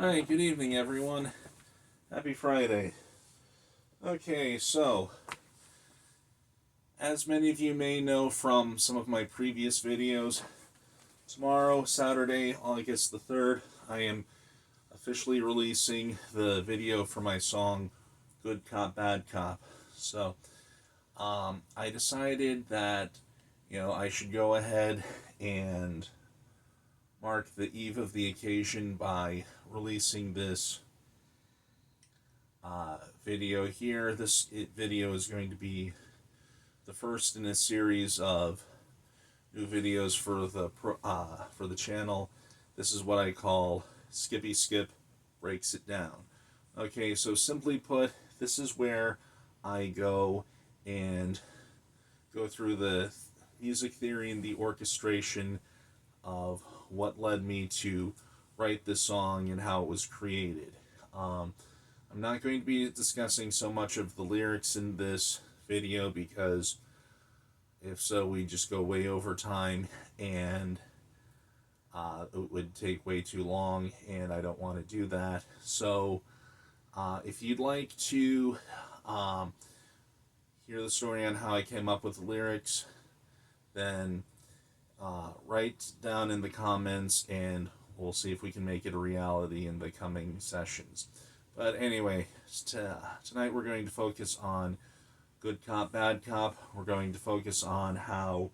Hi, good evening, everyone. Happy Friday. Okay, so, as many of you may know from some of my previous videos, tomorrow, Saturday, August the 3rd, I am officially releasing the video for my song Good Cop, Bad Cop. So, I decided that, I should go ahead and mark the eve of the occasion by releasing this video here. Video is going to be the first in a series of new videos for the channel. This is what I call Skippy Skip breaks it down. Okay, so simply put, this is where I go and go through the music theory and the orchestration of what led me to write this song and how it was created. I'm not going to be discussing so much of the lyrics in this video because if so, we just go way over time and it would take way too long, and I don't want to do that. So, if you'd like to hear the story on how I came up with the lyrics, then write down in the comments and we'll see if we can make it a reality in the coming sessions. But anyway, tonight we're going to focus on Good Cop, Bad Cop. We're going to focus on how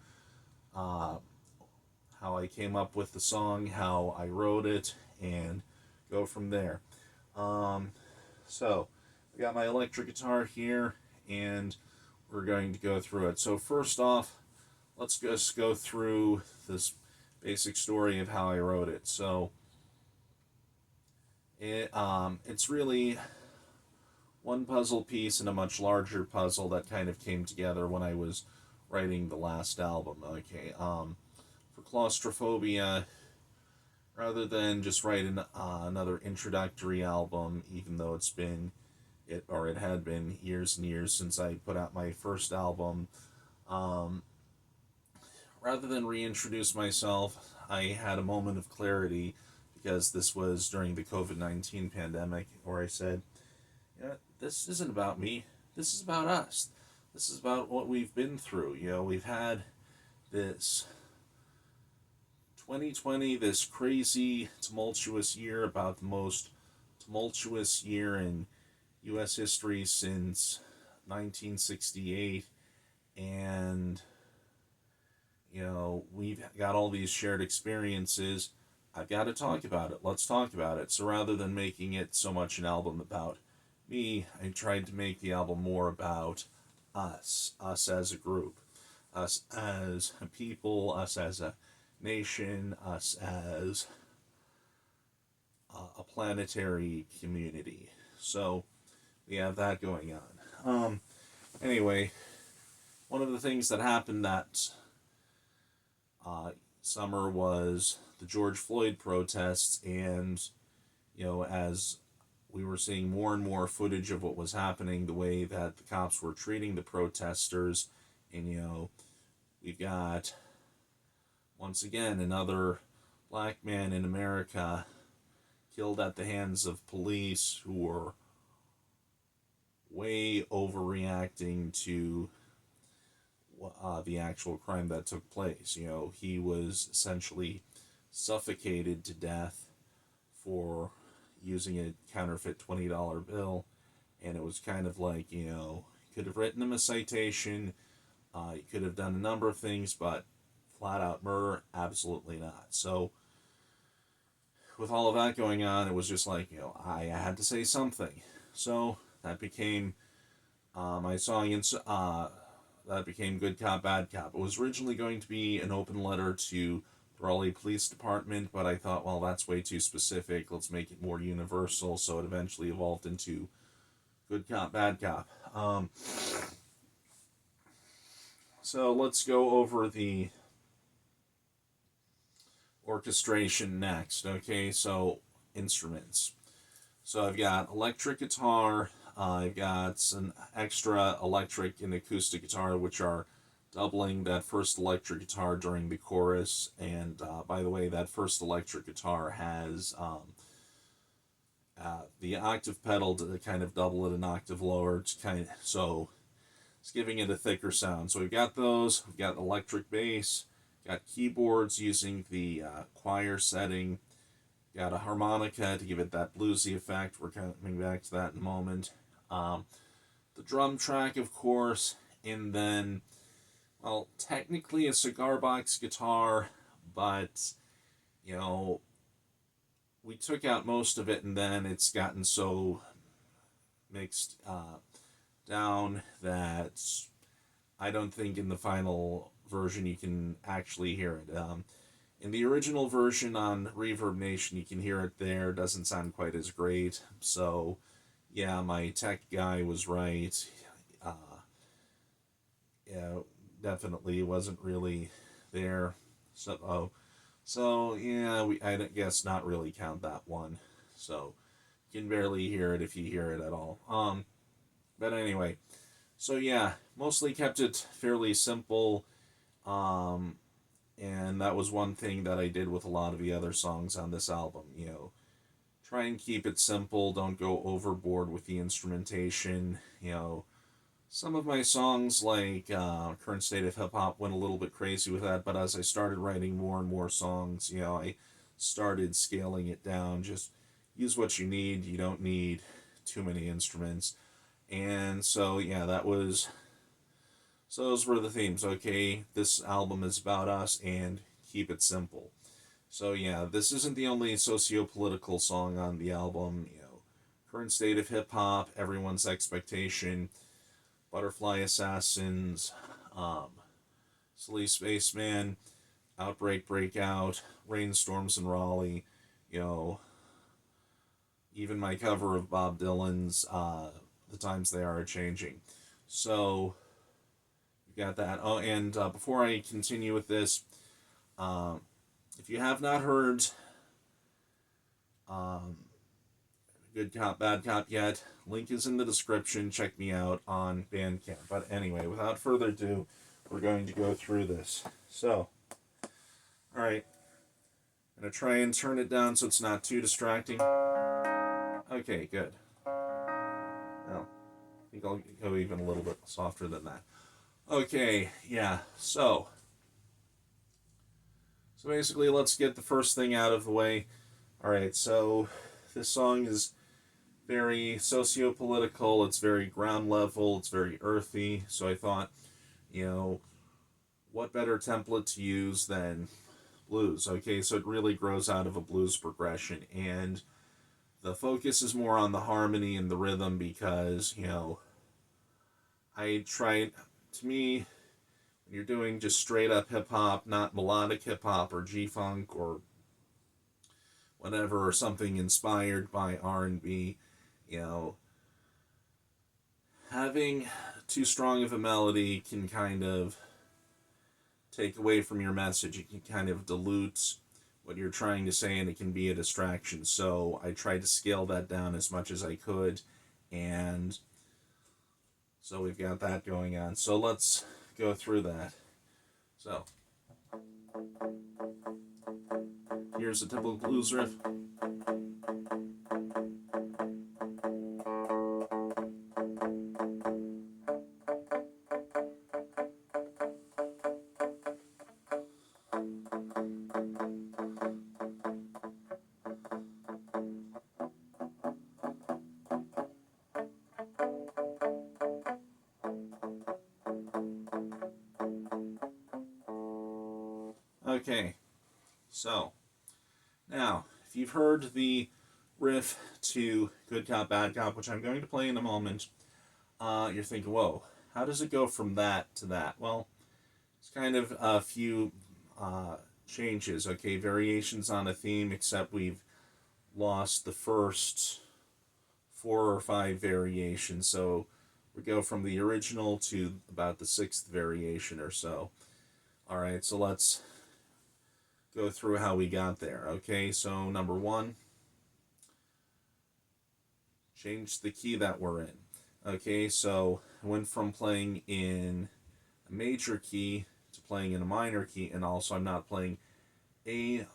I came up with the song, how I wrote it, and go from there. So, I got my electric guitar here, and we're going to go through it. So first off, let's just go through this basic story of how I wrote it. So, it's really one puzzle piece in a much larger puzzle that kind of came together when I was writing the last album. Okay, for Claustrophobia, rather than just write another introductory album, even though it had been years and years since I put out my first album, rather than reintroduce myself, I had a moment of clarity because this was during the COVID-19 pandemic where I said, this isn't about me. This is about us. This is about what we've been through. We've had this 2020, this crazy, tumultuous year, about the most tumultuous year in U.S. history since 1968. And, we've got all these shared experiences. I've got to talk about it. Let's talk about it. So rather than making it so much an album about me, I tried to make the album more about us as a group, us as a people, us as a nation, us as a planetary community. So we have that going on. Anyway, one of the things that happened that summer was the George Floyd protests, and as we were seeing more and more footage of what was happening, the way that the cops were treating the protesters, and we've got once again another black man in America killed at the hands of police who were way overreacting to the actual crime that took place. He was essentially suffocated to death for using a counterfeit $20 bill, and it was kind of like, you could have written him a citation, you could have done a number of things, but flat out murder, absolutely not. So with all of that going on, it was just like, I had to say something. So that became my song, and that became Good Cop, Bad Cop. It was originally going to be an open letter to the Raleigh Police Department, but I thought, well, that's way too specific. Let's make it more universal. So it eventually evolved into Good Cop, Bad Cop. So let's go over the orchestration next. Okay, so instruments. So I've got electric guitar, I've got some extra electric and acoustic guitar, which are doubling that first electric guitar during the chorus. And by the way, that first electric guitar has the octave pedal to kind of double it an octave lower. It's kind of, so it's giving it a thicker sound. So we've got those. We've got electric bass. Got keyboards using the choir setting. Got a harmonica to give it that bluesy effect. We're coming back to that in a moment. The drum track, of course, and then, well, technically a cigar box guitar, but, you know, we took out most of it, and then it's gotten so mixed down that I don't think in the final version you can actually hear it. In the original version on Reverb Nation, you can hear it there. Doesn't sound quite as great. So, yeah, my tech guy was right. Yeah, definitely wasn't really there. So yeah, I guess not really count that one. So you can barely hear it if you hear it at all. But anyway, so yeah, mostly kept it fairly simple. And that was one thing that I did with a lot of the other songs on this album. You know, try and keep it simple. Don't go overboard with the instrumentation. You know, some of my songs, like Current State of Hip Hop, went a little bit crazy with that. But as I started writing more and more songs, you know, I started scaling it down. Just use what you need. You don't need too many instruments. And so, yeah, so those were the themes. Okay, this album is about us, and keep it simple. So yeah, this isn't the only socio-political song on the album. You know, Current State of Hip Hop, Everyone's Expectation, Butterfly Assassins, um, Silly Spaceman, Outbreak Breakout, Rainstorms in Raleigh, you know, even my cover of Bob Dylan's The Times They Are Changing. So got that. Oh, and before I continue with this, if you have not heard um, Good Cop, Bad Cop yet, link is in the description. Check me out on Bandcamp. But anyway, without further ado, we're going to go through this. So, all right. I'm going to try and turn it down so it's not too distracting. Okay, good. Well, I think I'll go even a little bit softer than that. Okay, yeah, so basically, let's get the first thing out of the way. Alright, so this song is very socio-political, it's very ground level, it's very earthy, so I thought, you know, what better template to use than blues? Okay, so it really grows out of a blues progression, and the focus is more on the harmony and the rhythm because, you know, to me, when you're doing just straight up hip hop, not melodic hip hop or G funk or whatever, or something inspired by R&B, you know, having too strong of a melody can kind of take away from your message. It can kind of dilute what you're trying to say, and it can be a distraction. So I tried to scale that down as much as I could, and so we've got that going on. So let's go through that. So here's a typical blues riff. Okay, so now if you've heard the riff to Good Cop, Bad Cop, which I'm going to play in a moment, you're thinking, whoa, how does it go from that to that? Well, it's kind of a few changes, okay, variations on a theme, except we've lost the first 4 or 5 variations, so we go from the original to about the 6th variation or so. Alright, so let's go through how we got there. Okay, so number 1, change the key that we're in. Okay, so I went from playing in a major key to playing in a minor key, and also I'm not playing A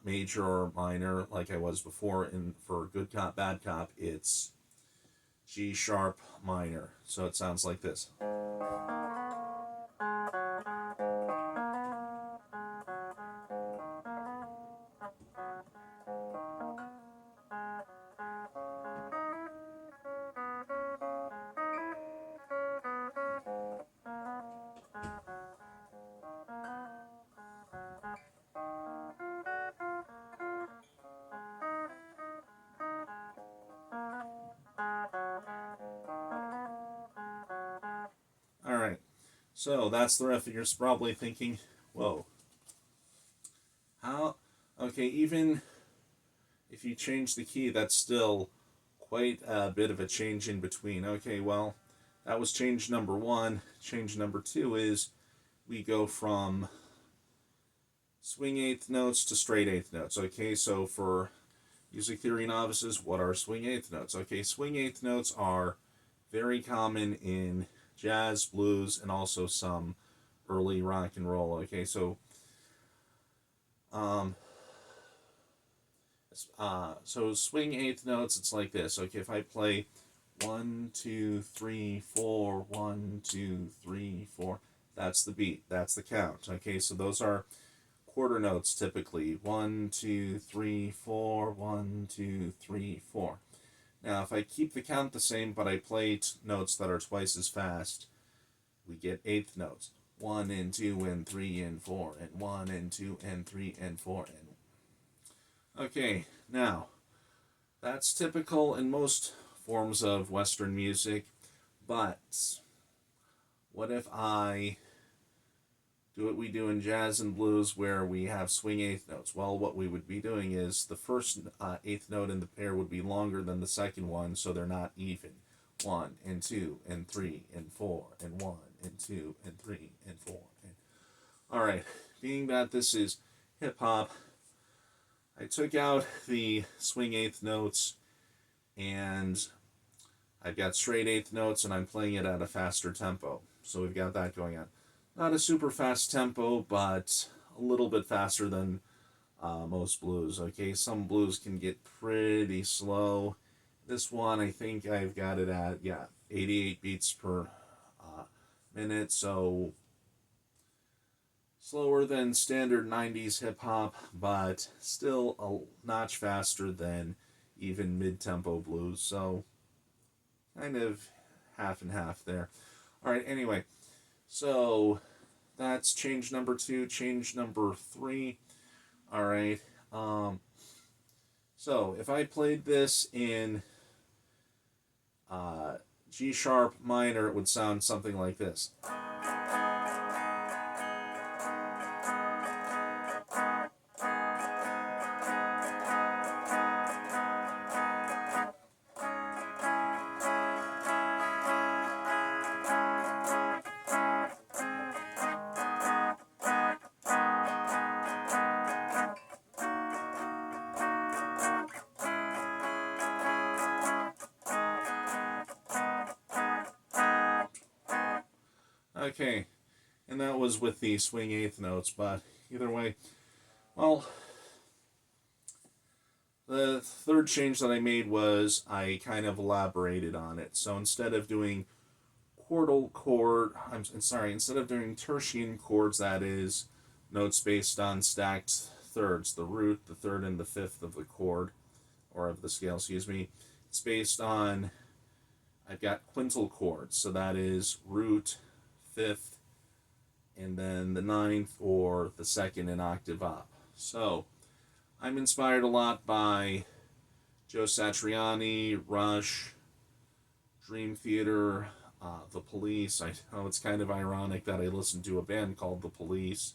major or minor like I was before. And for good cop, bad cop, it's G sharp minor. So it sounds like this. All right. So that's the riff. You're probably thinking, whoa, how? Okay, even if you change the key, that's still quite a bit of a change in between. Okay, well, that was change number one. Change number two is we go from swing eighth notes to straight eighth notes. Okay, so for music theory novices, what are swing eighth notes? Okay, swing eighth notes are very common in jazz, blues, and also some early rock and roll. Okay, um, so swing eighth notes, it's like this. Okay, if I play 1, 2, 3, 4, 1, 2, 3, 4, that's the beat, that's the count. Okay, so those are quarter notes typically. 1, 2, 3, 4, 1, 2, 3, 4. Now, if I keep the count the same, but I play notes that are twice as fast, we get eighth notes. 1 and 2 and 3 and 4 and 1 and 2 and 3 and 4 and. Okay, now that's typical in most forms of Western music, but what if I do what we do in jazz and blues where we have swing eighth notes? Well, what we would be doing is the first eighth note in the pair would be longer than the second one, so they're not even. 1 and 2 and 3 and 4 and 1 and 2 and 3 and 4 and... All right, being that this is hip hop, I took out the swing eighth notes and I've got straight eighth notes and I'm playing it at a faster tempo. So we've got that going on. Not a super fast tempo, but a little bit faster than most blues. Okay, some blues can get pretty slow. This one, I think I've got it at, 88 beats per minute, so slower than standard 90s hip hop, but still a notch faster than even mid-tempo blues, so kind of half and half there. All right, anyway, so that's change number two. Change number three. All right. So if I played this in G sharp minor, it would sound something like this. Okay, and that was with the swing eighth notes, but either way, well, the third change that I made was I kind of elaborated on it. So instead of doing instead of doing tertian chords, that is, notes based on stacked thirds, the root, the third, and the fifth of the chord, or of the scale, it's based on, I've got quintal chords, so that is root, fifth, and then the ninth or the second an octave up. So I'm inspired a lot by Joe Satriani, Rush, Dream Theater, The Police. I know it's kind of ironic that I listened to a band called The Police,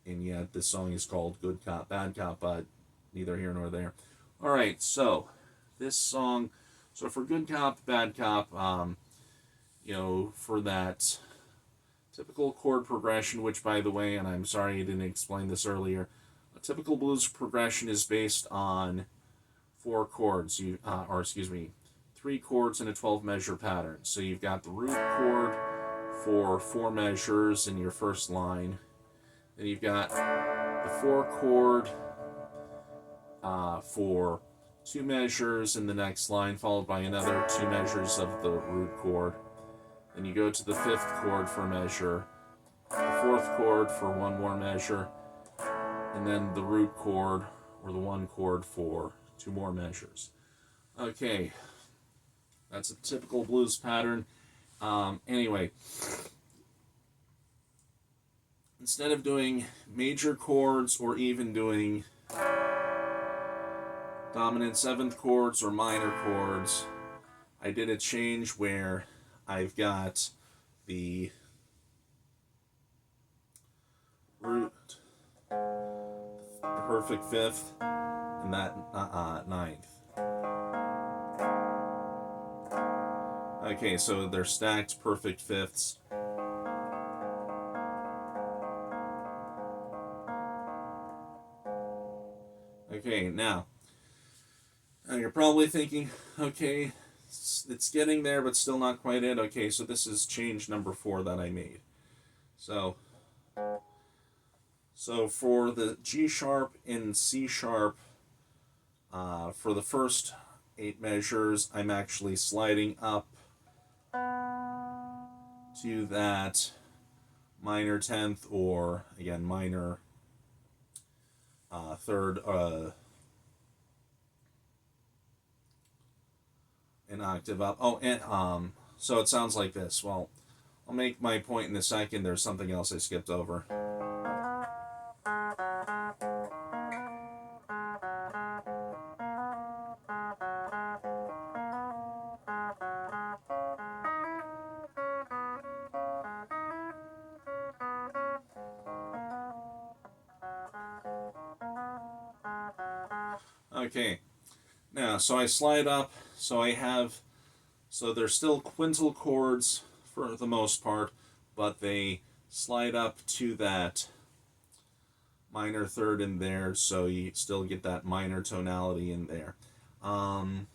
and yet this song is called Good Cop, Bad Cop, but neither here nor there. All right, so this song, so for Good Cop, Bad Cop, for that typical chord progression, which, by the way, and I'm sorry I didn't explain this earlier, a typical blues progression is based on four chords, three chords in a 12 measure pattern. So you've got the root chord for 4 measures in your first line. Then you've got the 4 chord for 2 measures in the next line, followed by another 2 measures of the root chord. Then you go to the 5th chord for a measure, the 4th chord for 1 more measure, and then the root chord or the 1 chord for 2 more measures. Okay, that's a typical blues pattern. Anyway, instead of doing major chords or even doing dominant 7th chords or minor chords, I did a change where I've got the root, perfect 5th, and that 9th. Okay, so they're stacked perfect 5ths. Okay, now you're probably thinking, okay, it's getting there, but still not quite it. Okay, so this is change number 4 that I made. So for the G sharp and C sharp, for the first 8 measures, I'm actually sliding up to that minor 10th, or again minor 3rd, an octave up. Oh, and so it sounds like this. Well, I'll make my point in a second. There's something else I skipped over. Okay, now so I slide up, so they're still quintal chords for the most part, but they slide up to that minor 3rd in there, so you still get that minor tonality in there. And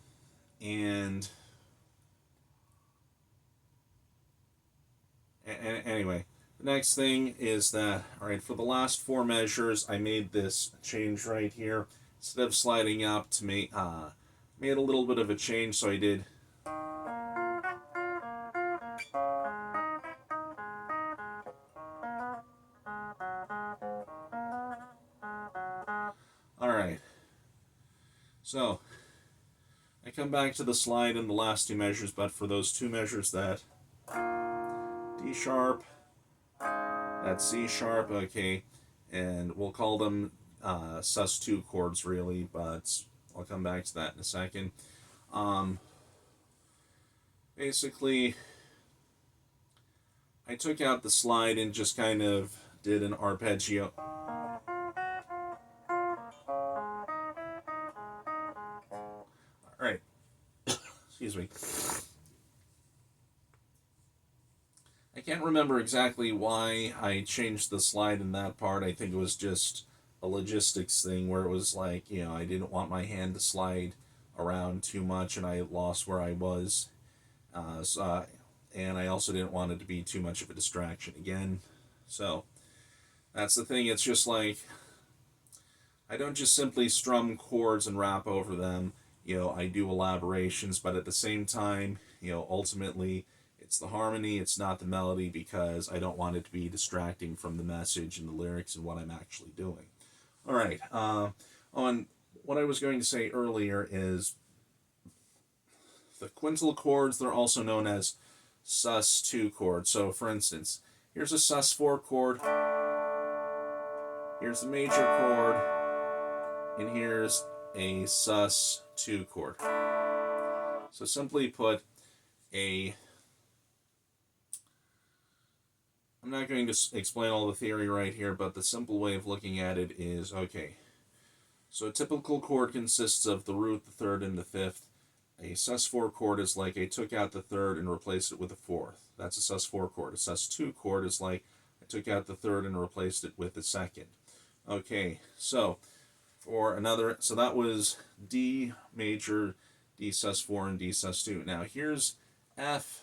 anyway, the next thing is that, all right, for the last 4 measures, I made this change right here. Instead of sliding up to made a little bit of a change, so I did. All right. So I come back to the slide in the last 2 measures, but for those 2 measures, that D sharp, that C sharp, okay, and we'll call them sus2 chords really, but I'll come back to that in a second. Basically, I took out the slide and just kind of did an arpeggio. Alright, excuse me. I can't remember exactly why I changed the slide in that part. I think it was just a logistics thing where it was like, I didn't want my hand to slide around too much and I lost where I was. And I also didn't want it to be too much of a distraction again. So that's the thing. It's just like, I don't just simply strum chords and rap over them. I do elaborations, but at the same time, ultimately, it's the harmony, it's not the melody, because I don't want it to be distracting from the message and the lyrics and what I'm actually doing. All right. On what I was going to say earlier is the quintal chords, they're also known as sus2 chords. So, for instance, here's a sus4 chord, here's a major chord, and here's a sus2 chord. So simply put, I'm not going to explain all the theory right here, but the simple way of looking at it is, okay, so a typical chord consists of the root, the 3rd, and the 5th. A sus4 chord is like I took out the 3rd and replaced it with a 4th. That's a sus4 chord. A sus2 chord is like I took out the 3rd and replaced it with the 2nd. Okay, so so that was D major, D sus4, and D sus2. Now here's F.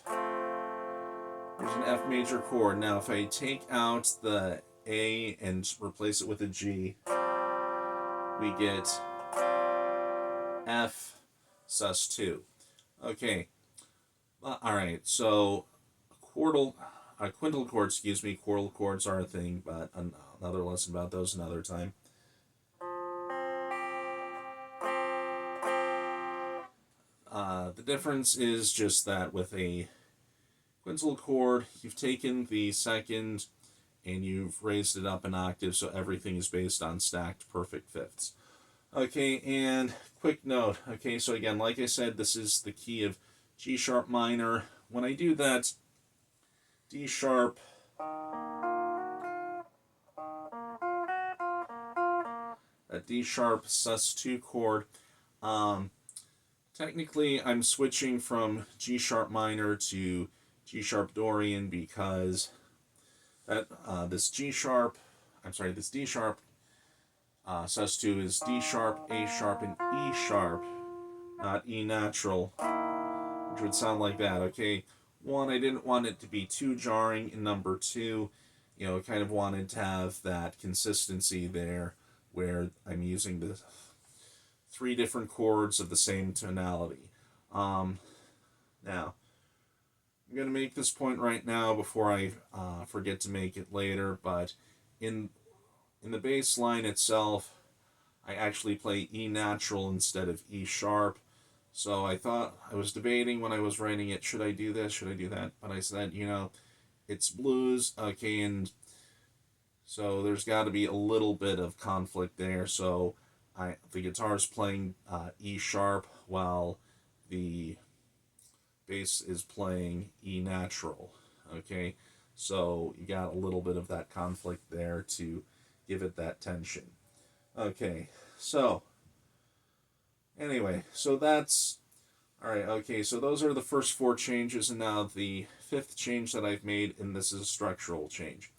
Here's an F major chord. Now if I take out the A and replace it with a G, we get F, sus2. Okay, alright, so quintal chords, quartal chords are a thing, but another lesson about those another time. The difference is just that with a quintal chord, you've taken the second and you've raised it up an octave, so everything is based on stacked perfect fifths. Okay, and quick note. Okay, so again, like I said, this is the key of G sharp minor. When I do that D sharp, that D sharp sus2 chord, technically I'm switching from G sharp minor to G sharp Dorian because that this D sharp sus2 is D sharp, A sharp, and E sharp, not E natural, which would sound like that. Okay, one, I didn't want it to be too jarring, and number two, I kind of wanted to have that consistency there where I'm using the 3 different chords of the same tonality. Now, I'm going to make this point right now before I forget to make it later, but in the bass line itself, I actually play E natural instead of E sharp. So I was debating when I was writing it, should I do this, should I do that? But I said, it's blues, okay, and so there's got to be a little bit of conflict there. So the guitar's playing E sharp while the bass is playing E natural, okay? So you got a little bit of that conflict there to give it that tension. Okay, so anyway, so that's alright. Okay, so those are the first 4 changes, and now the 5th change that I've made, and this is a structural change.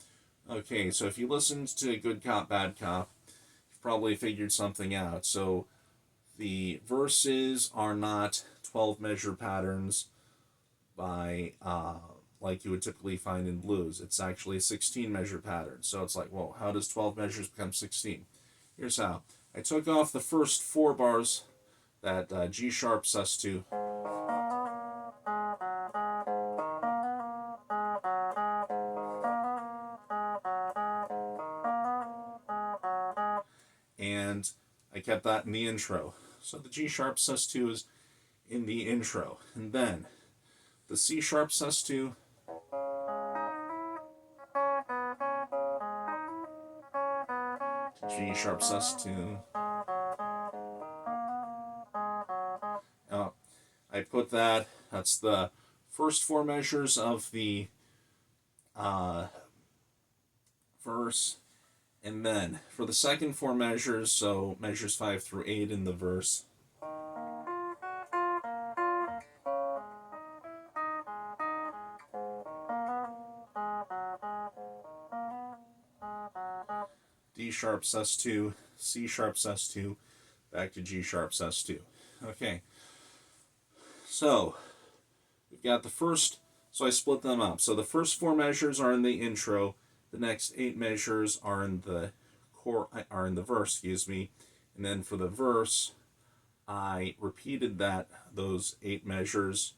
Okay, so if you listened to Good Cop, Bad Cop, you've probably figured something out. So the verses are not 12 measure patterns by like you would typically find in blues. It's actually a 16 measure pattern. So it's like, well, how does 12 measures become 16? Here's how. I took off the first 4 bars, that G sharp sus2. And I kept that in the intro. So the G sharp sus2 is in the intro. And then the C sharp sus2, G sharp sus2. I put that's the first 4 measures of the verse. And then for the second 4 measures, so measures 5 through 8 in the verse, D sharp sus2, C sharp sus2, back to G sharp sus2. Okay, so we've got the first, so I split them up. So the first 4 measures are in the intro, the next 8 measures are in the verse, and then for the verse, I repeated those 8 measures,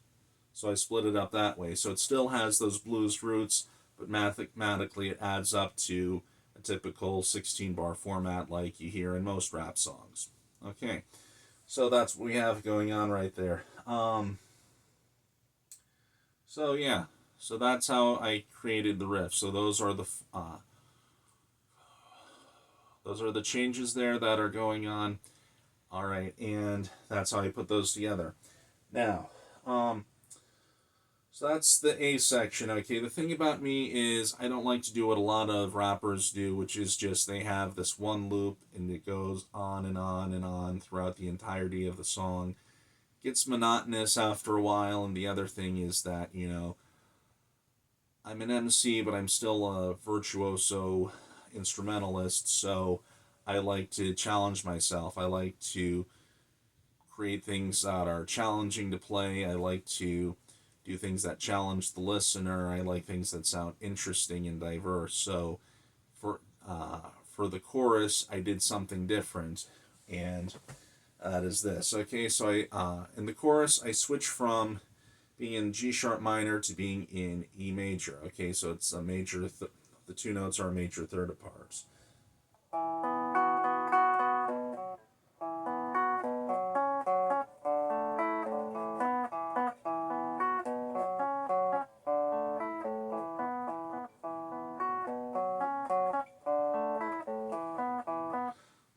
so I split it up that way. So it still has those blues roots, but mathematically it adds up to a typical 16-bar format like you hear in most rap songs. Okay, so that's what we have going on right there. So yeah, so that's how I created the riff. So those are the changes there that are going on. All right, and that's how I put those together. Now, so that's the A section. Okay, the thing about me is I don't like to do what a lot of rappers do, which is just they have this one loop and it goes on and on and on throughout the entirety of the song. It gets monotonous after a while, and the other thing is that, I'm an MC, but I'm still a virtuoso instrumentalist, so I like to challenge myself. I like to create things that are challenging to play. I like to do things that challenge the listener. I like things that sound interesting and diverse. So for the chorus, I did something different, and That is this. Okay, so in the chorus, I switch from being in G sharp minor to being in E major. Okay, so it's a major, the two notes are a major third apart.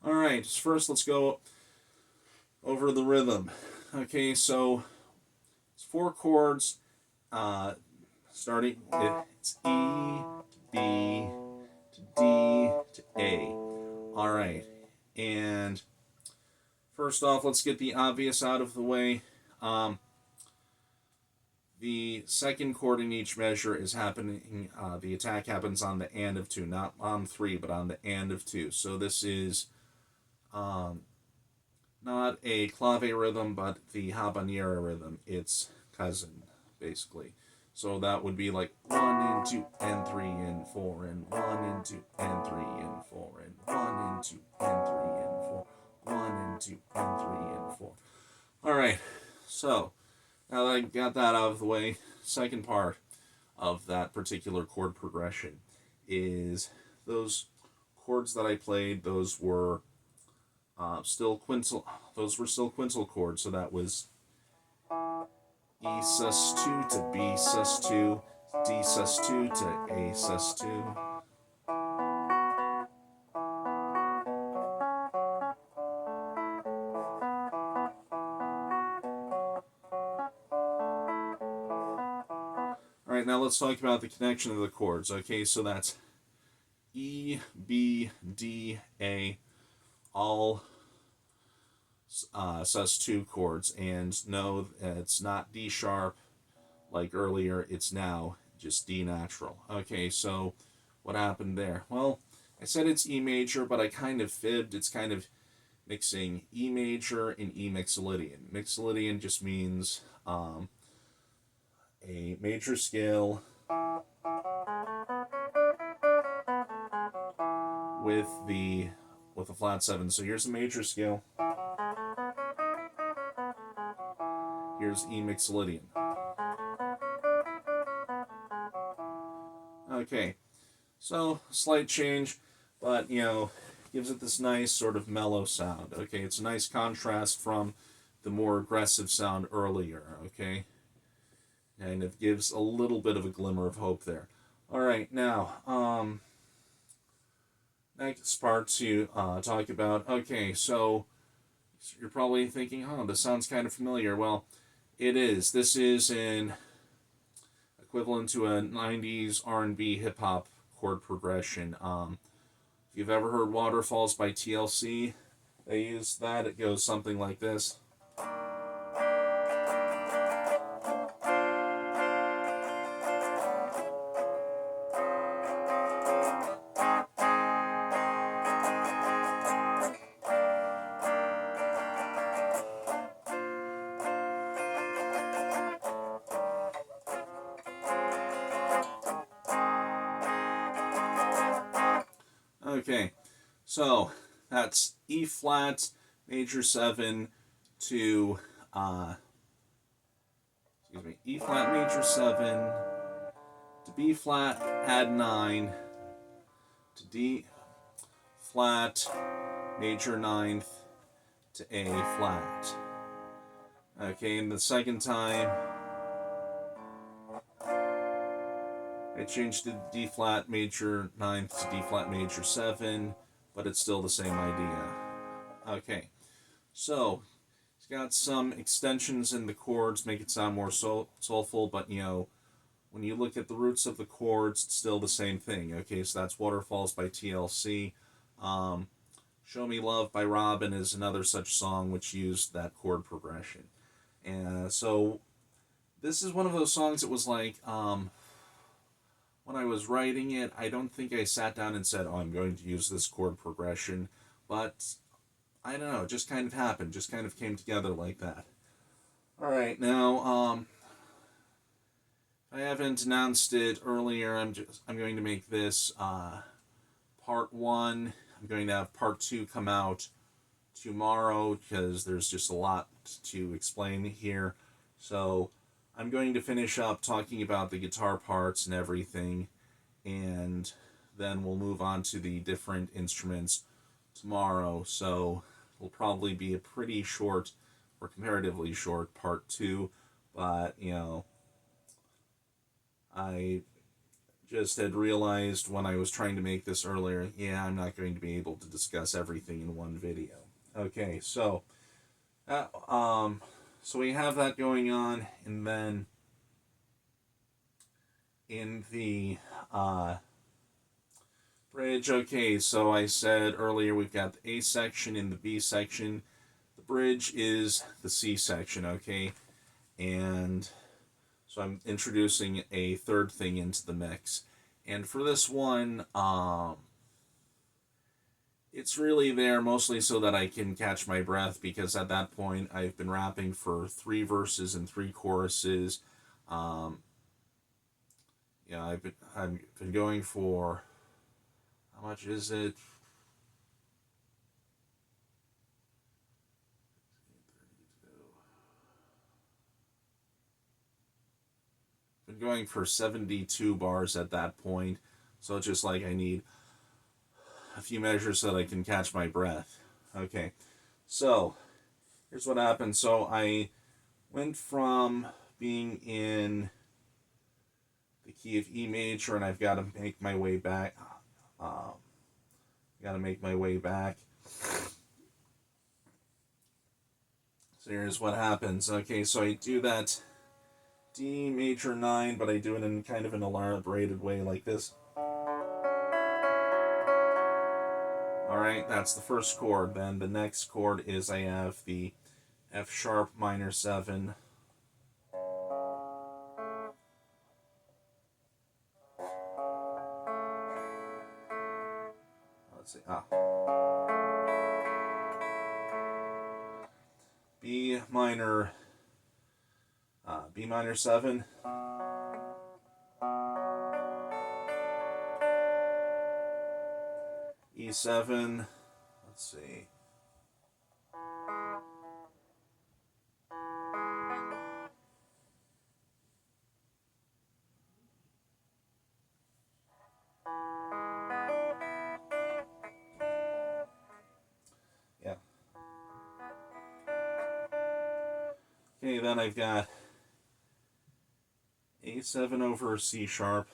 Alright, first let's go over the rhythm. Okay, so it's 4 chords, starting, it's E, B, to D, to A. Alright, and first off, let's get the obvious out of the way. The second chord in each measure is happening, the attack happens on the and of 2, not on 3, but on the and of 2. So this is not a clave rhythm, but the habanera rhythm. It's cousin, basically. So that would be like 1 and 2 and 3 and 4 and 1 and 2 and 3 and 4 and 1 and 2 and 3 and 4, 1 and 2 and 3 and 4. Alright, so now that I got that out of the way, second part of that particular chord progression is those chords that I played, those were still quintal chords, so that was E sus2 to B sus2, D sus2 to A sus2. Alright, now let's talk about the connection of the chords. Okay, so that's E, B, D, A, all sus2 chords, and no, it's not D sharp like earlier, it's now just D natural. Okay, so what happened there? Well, I said it's E major, but I kind of fibbed. It's kind of mixing E major and E mixolydian. Mixolydian just means a major scale with a flat 7. So here's a major scale. Here's E mixolydian. Okay, so slight change, but gives it this nice sort of mellow sound. Okay, it's a nice contrast from the more aggressive sound earlier. Okay, and it gives a little bit of a glimmer of hope there. All right, now next part to talk about. Okay, so you're probably thinking, "Oh, this sounds kind of familiar." Well, it is. This is an equivalent to a '90s R&B hip hop chord progression. If you've ever heard Waterfalls by TLC, they use that. It goes something like this. Okay, so that's E flat major 7 to E flat major 7 to B flat add 9 to D flat major 9th to A flat. Okay, and the second time I changed to D flat major 9th to D flat major 7, but it's still the same idea. Okay, so it's got some extensions in the chords, make it sound more soulful, but when you look at the roots of the chords, it's still the same thing. Okay, so that's Waterfalls by TLC. Show Me Love by Robin is another such song which used that chord progression. And so this is one of those songs that was like, when I was writing it, I don't think I sat down and said, "Oh, I'm going to use this chord progression," but I don't know, it just kind of happened, just kind of came together like that. All right, now, I haven't announced it earlier. I'm going to make this part 1. I'm going to have part 2 come out tomorrow because there's just a lot to explain here. So I'm going to finish up talking about the guitar parts and everything, and then we'll move on to the different instruments tomorrow. So it'll probably be a pretty short, or comparatively short, part 2, but I just had realized when I was trying to make this earlier, yeah, I'm not going to be able to discuss everything in one video. Okay, so so we have that going on, and then in the bridge, okay, so I said earlier we've got the A section and the B section. The bridge is the C section, okay? And so I'm introducing a third thing into the mix. And for this one, it's really there mostly so that I can catch my breath, because at that point I've been rapping for 3 verses and 3 choruses. I've been going for, how much is it? Been going for 72 bars at that point, so it's just like I need a few measures so that I can catch my breath. Okay, so here's what happened. So I went from being in the key of E major, and I've got to make my way back. So here's what happens. Okay, so I do that D major 9, but I do it in kind of an elaborated way like this. Alright, that's the first chord. Then the next chord is I have the F sharp minor 7. Let's see. B minor 7. E7. Let's see. Yeah. Okay, then I've got A7 over C sharp.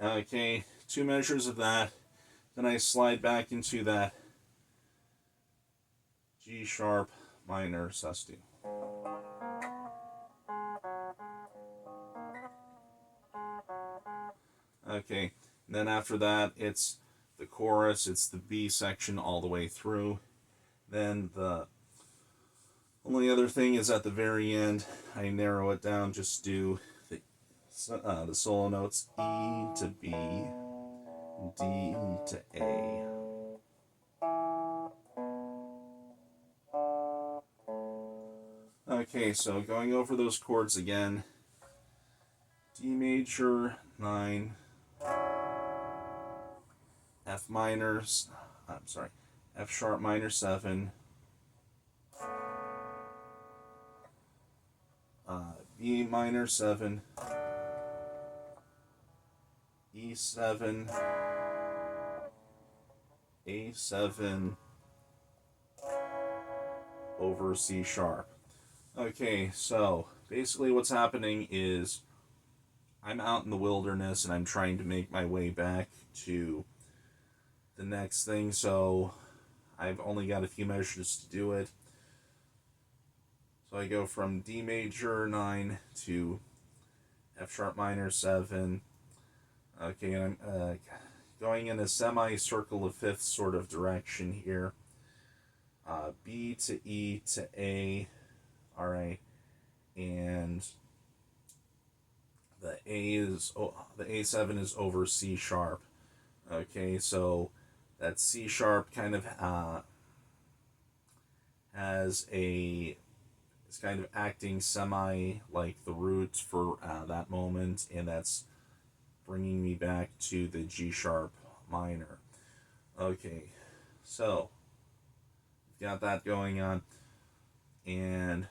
Okay, 2 measures of that. Then I slide back into that G sharp minor sus2. Okay, and then after that, it's the chorus, it's the B section all the way through. Then the only other thing is at the very end, I narrow it down, just do the solo notes, E to B, D to A. Okay, so going over those chords again, D major 9, F sharp minor 7, B minor 7, E7, A7 over C sharp. Okay, so basically what's happening is I'm out in the wilderness and I'm trying to make my way back to the next thing, so I've only got a few measures to do it. So I go from D major 9 to F sharp minor 7. Okay, and I'm going in a semicircle of fifths sort of direction here. B to E to A. Alright, and the A7 is over C sharp. Okay, so that C sharp kind of has a, it's kind of acting semi like the root for that moment, and that's bringing me back to the G sharp minor. Okay, so got that going on, and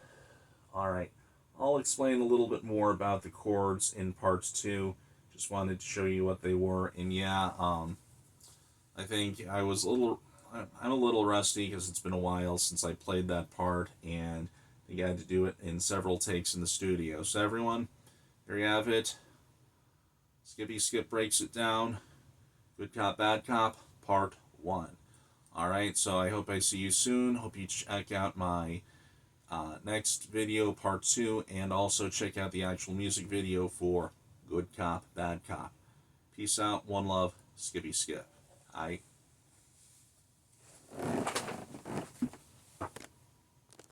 all right, I'll explain a little bit more about the chords in parts 2. Just wanted to show you what they were, and yeah, I think I'm a little rusty because it's been a while since I played that part, and I think I had to do it in several takes in the studio. So everyone, here you have it. Skippy Skip breaks it down. Good Cop, Bad Cop, Part 1. Alright, so I hope I see you soon. Hope you check out my next video, Part 2, and also check out the actual music video for Good Cop, Bad Cop. Peace out, one love, Skippy Skip. Aight.